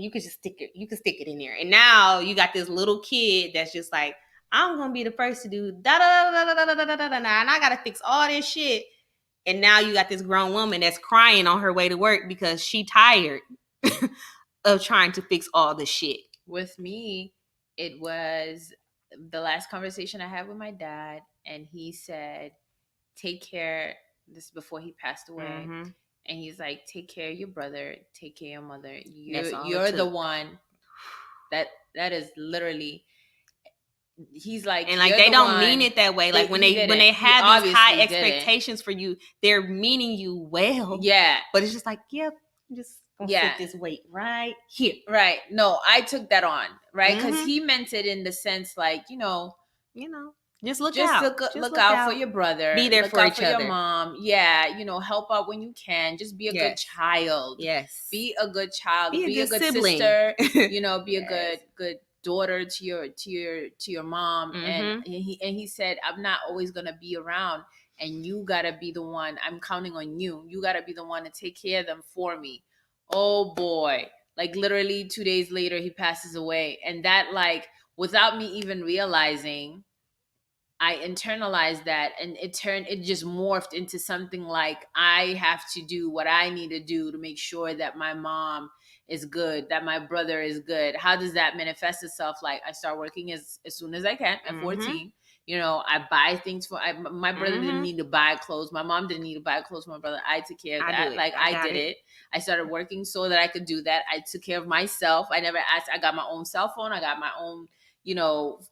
can just stick it. You can stick it in there. And now you got this little kid that's just like, I'm going to be the first to do da da da da da da da da da, and I got to fix all this shit. And now you got this grown woman that's crying on her way to work because she tired of trying to fix all the shit. With me, it was the last conversation I had with my dad, and he said, take care. This is before he passed away. Mm-hmm. And he's like, take care of your brother, take care of your mother. That's all it You're the took. one that is literally. He's like, And like you're they the don't one. mean it that way. Like when He they didn't. He have these high obviously didn't. expectations for you, they're meaning you well. Yeah. But it's just like, yep, just gonna Yeah. put this weight right here. Right. No, I took that on, right? Because Mhm. he meant it in the sense like, just look just out. look out for your brother. Be there look for out each for other. your mom. Yeah, help out when you can. Just be a good Yes. child. Yes. Be a good child. Be a good sibling. sister. Be Yes. a good daughter to your mom. Mhm. And he said, I'm not always gonna be around, and you gotta be the one. I'm counting on you. You gotta be the one to take care of them for me. Oh boy. Like literally 2 days later he passes away. And that, like, without me even realizing, I internalized that, and it just morphed into something like, I have to do what I need to do to make sure that my mom is good, that my brother is good. How does that manifest itself? Like, I start working as soon as I can at 14. I buy things my brother didn't need to buy clothes. My mom didn't need to buy clothes for my brother. I took care of that. Like, I did it. I started working so that I could do that. I took care of myself. I never asked. I got my own cell phone. I got my own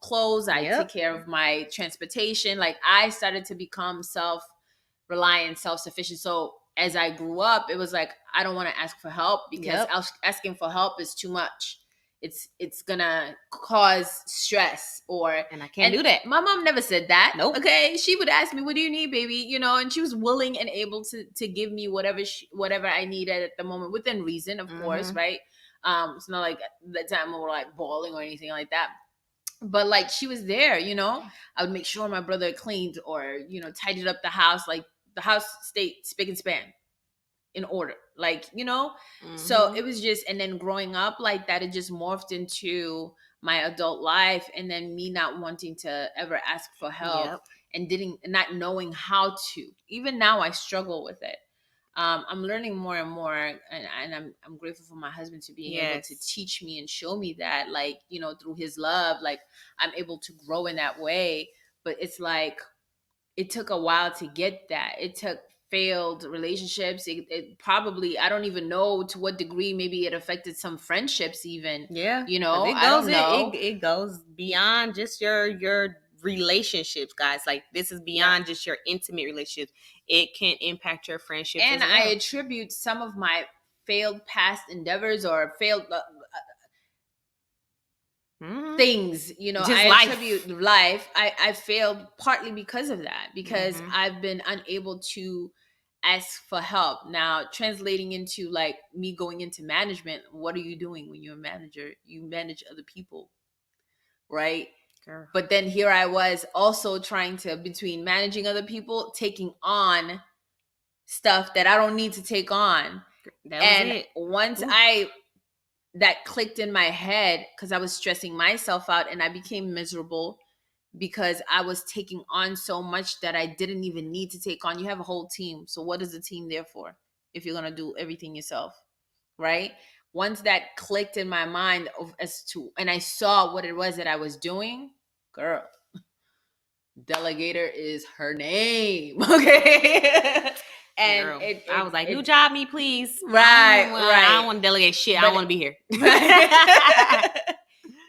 clothes. I took care of my transportation. Like, I started to become self-reliant, self-sufficient. So as I grew up, it was like, I don't want to ask for help because asking for help is too much. It's gonna cause stress, and I can't do that. My mom never said that. Nope. Okay, she would ask me, "What do you need, baby?" And she was willing and able to give me whatever I needed at the moment, within reason, of course, right? It's not like the time we were like bawling or anything like that. But like, she was there. I would make sure my brother cleaned or tidied up the house. Like, the house stayed spick and span, in order, like, so it was just. And then growing up like that, it just morphed into my adult life, and then me not wanting to ever ask for help, and not knowing how to. Even now I struggle with it. I'm learning more and more, and I'm grateful for my husband to be able to teach me and show me that, like, through his love, like, I'm able to grow in that way. But it's like, it took a while to get that. It took failed relationships. It probably, I don't even know to what degree, maybe it affected some friendships even. I don't know. It goes beyond just your relationships, guys. Like, this is beyond just your intimate relationships. It can impact your friendships and as well. I attribute some of my failed past endeavors or failed things, just I attribute life. I failed partly because of that, because I've been unable to ask for help. Now, translating into like me going into management, what are you doing when you're a manager? You manage other people, right? Girl. But then here I was also trying to, between managing other people, taking on stuff that I don't need to take on. That was it. Once that clicked in my head, because I was stressing myself out and I became miserable because I was taking on so much that I didn't even need to take on. You have a whole team. So what is the team there for if you're going to do everything yourself? Right? Once that clicked in my mind and I saw what it was that I was doing, girl, delegator is her name. Okay. And girl, I was like, "New job, me, please." Right. I don't want to delegate shit. I don't want to be here.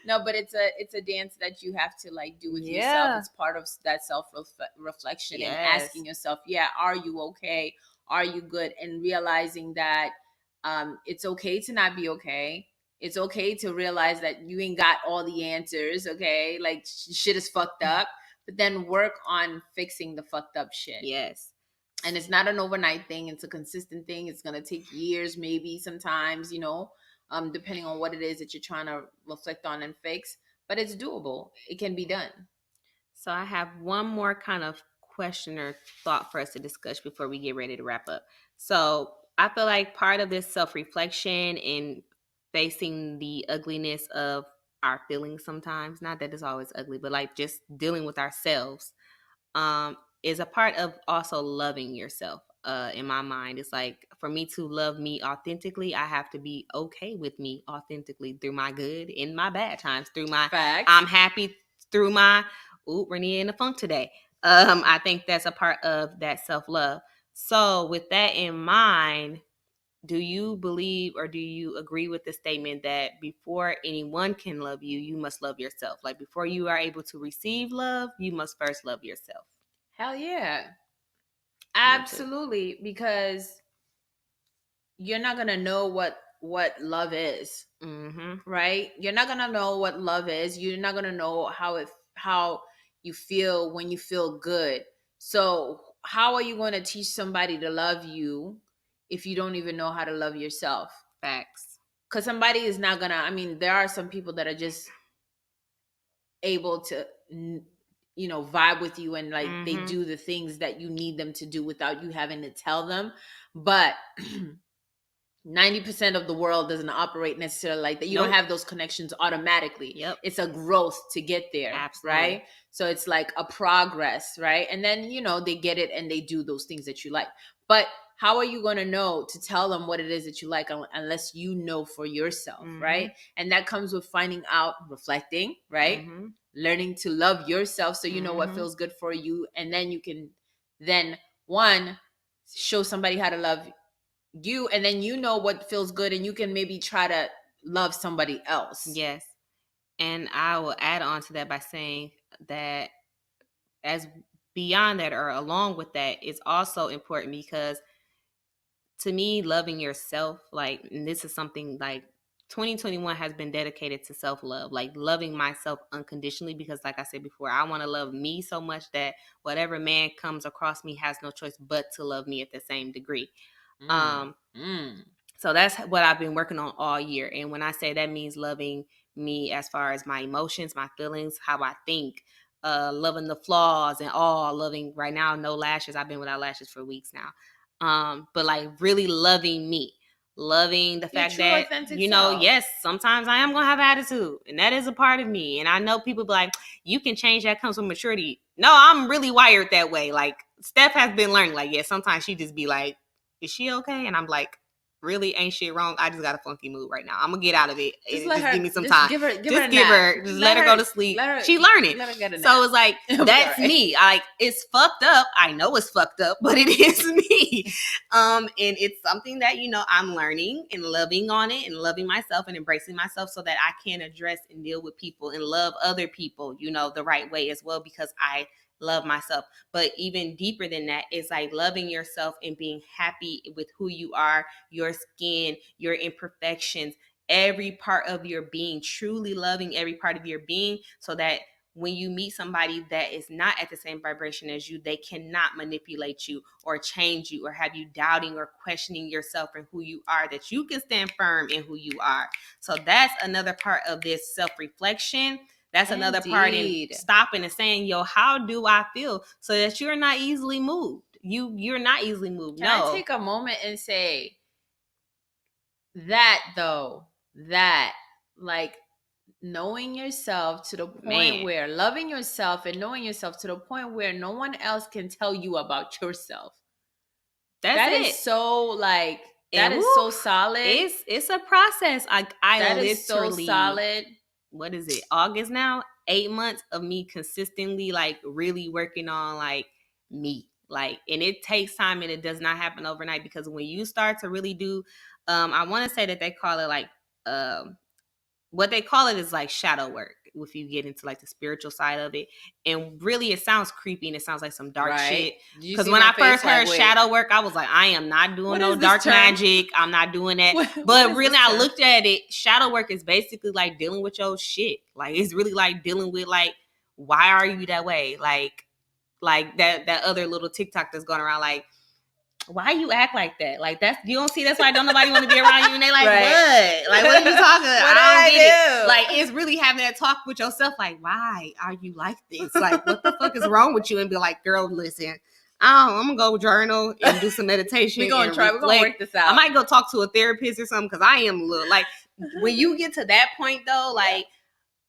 No, but it's a dance that you have to like do with yourself. It's part of that self-reflection and asking yourself, are you okay? Are you good? And realizing that it's okay to not be okay. It's okay to realize that you ain't got all the answers, okay? Like, shit is fucked up, but then work on fixing the fucked up shit. Yes. And it's not an overnight thing. It's a consistent thing. It's going to take years, maybe sometimes, depending on what it is that you're trying to reflect on and fix. But it's doable. It can be done. So I have one more kind of question or thought for us to discuss before we get ready to wrap up. So I feel like part of this self-reflection and facing the ugliness of our feelings sometimes, not that it's always ugly, but like just dealing with ourselves, is a part of also loving yourself. in my mind. It's like, for me to love me authentically, I have to be okay with me authentically through my good and my bad times, through my Facts. I'm happy, through my Renee in the funk today. I think that's a part of that self-love. So with that in mind, do you believe or do you agree with the statement that before anyone can love you, you must love yourself? Like, before you are able to receive love, you must first love yourself. Hell yeah. Me too. Absolutely. Because you're not gonna know what love is. Mm-hmm. Right? You're not gonna know what love is. You're not gonna know how you feel when you feel good. So how are you going to teach somebody to love you if you don't even know how to love yourself? Facts. Because somebody is not gonna, I mean, there are some people that are just able to vibe with you, and like they Mm-hmm. do the things that you need them to do without you having to tell them. But 90% of the world doesn't operate necessarily like that. You don't Nope. have those connections automatically. Yep. It's a growth to get there, Absolutely. right? So it's like a progress, right? And then, they get it and they do those things that you like. But how are you going to know to tell them what it is that you like unless you know for yourself, Mm-hmm. right? And that comes with finding out, reflecting, right? Mm-hmm. Learning to love yourself so you know what Mm-hmm. feels good for you. And then you can then, one, show somebody how to love you, and then you know what feels good, and you can maybe try to love somebody else. Yes. And I will add on to that by saying that, as beyond that or along with that, it's also important because, to me, loving yourself, like, and this is something like 2021 has been dedicated to self-love, like loving myself unconditionally, because like I said before, I want to love me so much that whatever man comes across me has no choice but to love me at the same degree. So that's what I've been working on all year. And when I say that, means loving me as far as my emotions, my feelings, how I think, loving the flaws and all, loving right now, no lashes. I've been without lashes for weeks now. But like really loving me, loving the Your fact true that, authentic self. yes, sometimes I am going to have attitude, and that is a part of me. And I know people be like, you can change, that comes with maturity. No, I'm really wired that way. Like, Steph has been learning, like, yeah, sometimes she just be like, is she okay? And I'm like, really ain't shit wrong. I just got a funky mood right now. I'm gonna get out of it. Just give me some time. Give her Just let her go to sleep. She learning. Let her get a nap. So it's like, that's me. It's fucked up. I know it's fucked up, but it is me. And it's something that, I'm learning and loving on it and loving myself and embracing myself so that I can address and deal with people and love other people, the right way as well, because I love myself. But even deeper than that, it's like loving yourself and being happy with who you are, your skin, your imperfections, every part of your being, truly loving every part of your being, so that when you meet somebody that is not at the same vibration as you, they cannot manipulate you or change you or have you doubting or questioning yourself and who you are, that you can stand firm in who you are. So that's another part of this self-reflection. That's another part in stopping and saying, yo, how do I feel? So that you're not easily moved. You're not easily moved. Can I take a moment and say that, though, that like knowing yourself to the point where loving yourself and knowing yourself to the point where no one else can tell you about yourself. That is so like, that is so solid. It's a process. I that literally, is so solid. What is it? August now? 8 months of me consistently like really working on like me. Like, and it takes time and it does not happen overnight, because when you start to really do, I want to say that they call it like, what they call it is like shadow work, if you get into like the spiritual side of it. And really it sounds creepy and it sounds like some dark shit, because when I first heard shadow work, I was like, I am not doing no dark magic. I'm not doing that. But really, I looked at it, shadow work is basically like dealing with your shit. Like, it's really like dealing with like, why are you that way? Like that other little TikTok that's going around, like, why you act like that? Like, that's, you don't see, that's why don't nobody want to be around you. And they like, what? Like, what are you talking about? I don't get it. Like, it's really having that talk with yourself. Like, why are you like this? Like, what the fuck is wrong with you? And be like, girl, listen, I'm gonna go journal and do some meditation. We're gonna work this out. I might go talk to a therapist or something, because I am a little like, when you get to that point though, like,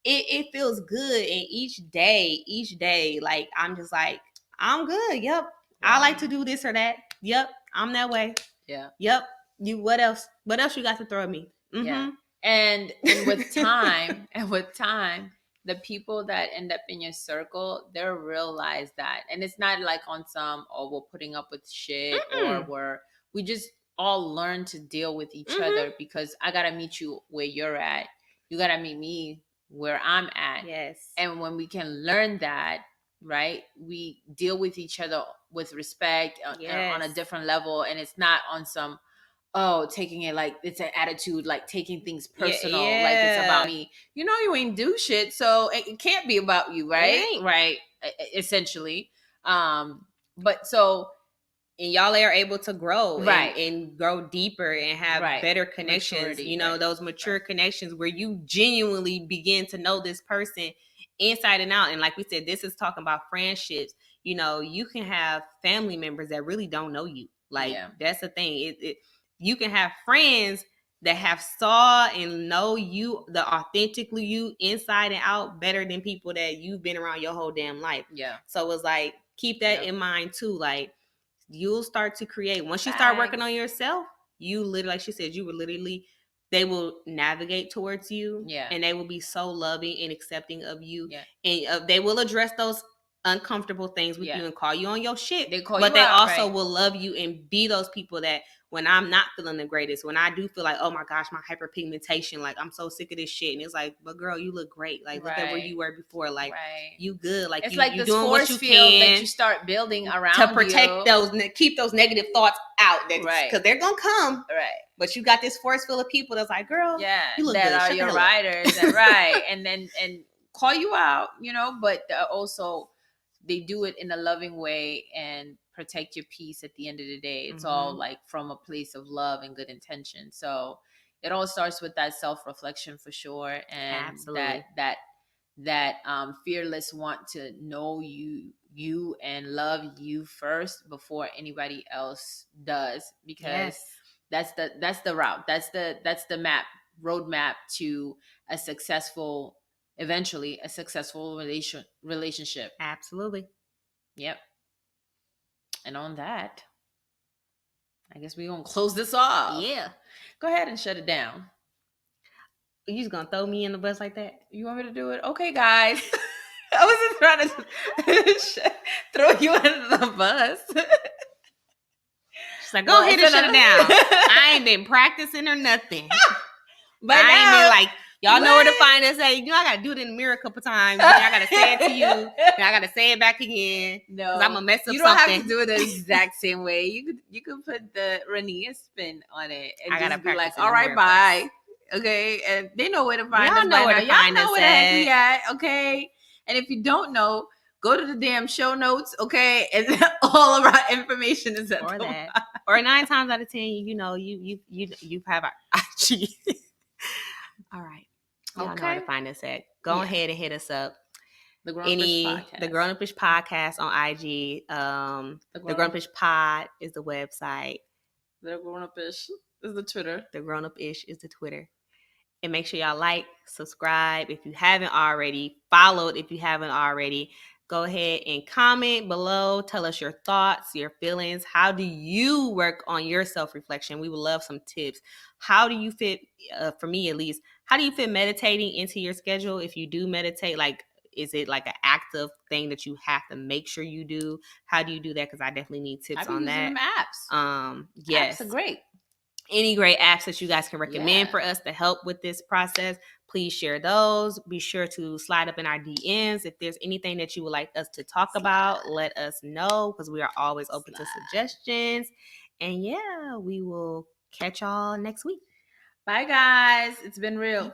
it feels good. And each day, like, I'm just like, I'm good. Yep. I like to do this or that. Yep. I'm that way. Yeah. Yep. You. What else? What else you got to throw at me? Mm-hmm. Yeah. And with time, the people that end up in your circle, they'll realize that. And it's not like on some, oh, we're putting up with shit, or we just all learn to deal with each other, because I gotta meet you where you're at. You gotta meet me where I'm at. Yes. And when we can learn that, right, we deal with each other with respect, on a different level. And it's not on some, taking it like it's an attitude, like taking things personal, like it's about me. You ain't do shit, so it can't be about you, right? Right. Essentially. But so, and y'all are able to grow, right, and grow deeper and have better connections. Maturity, those mature connections where you genuinely begin to know this person inside and out. And like we said, this is talking about friendships. You can have family members that really don't know you. Like, that's the thing. You can have friends that have saw and know you, the authentically you, inside and out, better than people that you've been around your whole damn life. Yeah. So it's like, keep that in mind too. Like, you'll start to create, once you start working on yourself, you literally, like she said, they will navigate towards you. Yeah. And they will be so loving and accepting of you. Yeah. And they will address those uncomfortable things with you and call you on your shit. They also will love you and be those people that, when I'm not feeling the greatest, when I do feel like, oh my gosh, my hyperpigmentation, like I'm so sick of this shit, and it's like, but girl, you look great. Like, look at where you were before. Like, you good. Like, it's like you this doing force what you field can that you start building around to protect keep those negative thoughts out. Because they're gonna come. Right. But you got this force field of people that's like, girl, you look that good. are Shut your riders, and and call you out, but also they do it in a loving way and protect your peace at the end of the day. It's all like from a place of love and good intention. So it all starts with that self-reflection for sure. And absolutely. that fearless want to know you and love you first before anybody else does, because that's the route. That's the roadmap to eventually a successful relationship. Absolutely. Yep. And on that, I guess we're gonna close this off. Yeah. Go ahead and shut it down. You just gonna throw me in the bus like that? You want me to do it? Okay, guys. I wasn't trying to throw you under the bus. She's like, go ahead and shut it down. I ain't been practicing or nothing. But I ain't been like, y'all know where to find us at. I gotta do it in the mirror a couple times. And I gotta say it to you. And I gotta say it back again. No, I'm gonna mess up something. You don't have to do it the exact same way. You could put the Rania spin on it, and I just be like, all right, bye. Okay, and they know where to find us. Y'all know where to find us at. Okay, and if you don't know, go to the damn show notes. Okay, and all of our information is at that. Or 9 times out of 10, you have our IG. All right. Y'all know where to find us at. Go ahead and hit us up. The Grown Up-ish Podcast on IG. The Grown Up-ish Pod is the website. The Grown Up-ish is the Twitter. The Grown Up-ish is the Twitter. And make sure y'all like, subscribe if you haven't already, followed if you haven't already. Go ahead and comment below. Tell us your thoughts, your feelings. How do you work on your self-reflection? We would love some tips. How do you fit, for me at least, how do you fit meditating into your schedule? If you do meditate, like, is it like an active thing that you have to make sure you do? How do you do that? Because I definitely need tips on that. Apps. Yes. Apps are great. Any great apps that you guys can recommend for us to help with this process, please share those. Be sure to slide up in our DMs. If there's anything that you would like us to talk about, let us know, because we are always open to suggestions. And we will catch y'all next week. Bye, guys. It's been real.